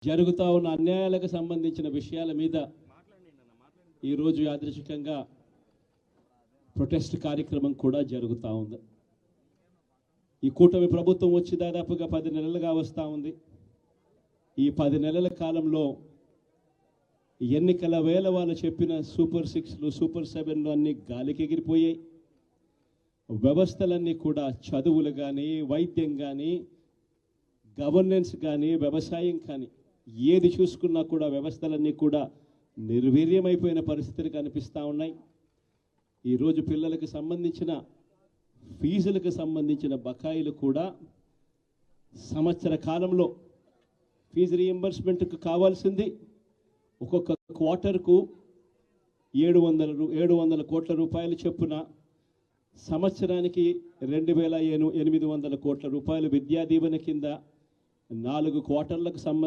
జరుగుతా ఉన్న అన్యాయాలకు సంబంధించిన విషయాల మీద ఈరోజు యాదృచ్ఛికంగా ప్రొటెస్ట్ కార్యక్రమం కూడా జరుగుతూ ఉంది. ఈ కూటమి ప్రభుత్వం వచ్చి దాదాపుగా 10 నెలలుగా వస్తూ ఉంది. ఈ 10 నెలల కాలంలో ఎన్నికల వేళ వాళ్ళు చెప్పిన సూపర్ 6లు సూపర్ 7లు అన్నీ గాలికి ఎగిరిపోయాయి. వ్యవస్థలన్నీ కూడా చదువులు కానీ, వైద్యం కానీ, గవర్నెన్స్ కానీ, వ్యవసాయం కానీ ఏది చూసుకున్నా కూడా వ్యవస్థలన్నీ కూడా నిర్వీర్యమైపోయిన పరిస్థితులు కనిపిస్తూ ఉన్నాయి. ఈరోజు పిల్లలకు సంబంధించిన ఫీజులకు సంబంధించిన బకాయిలు కూడా సంవత్సర కాలంలో ఫీజు రీఎంబర్స్మెంట్కు కావాల్సింది ఒక్కొక్క క్వార్టర్కు 700 కోట్ల రూపాయలు చొప్పున, సంవత్సరానికి 2800 కోట్ల రూపాయలు విద్యా దీవెన కింద 4 క్వార్టర్లకు సంబంధించి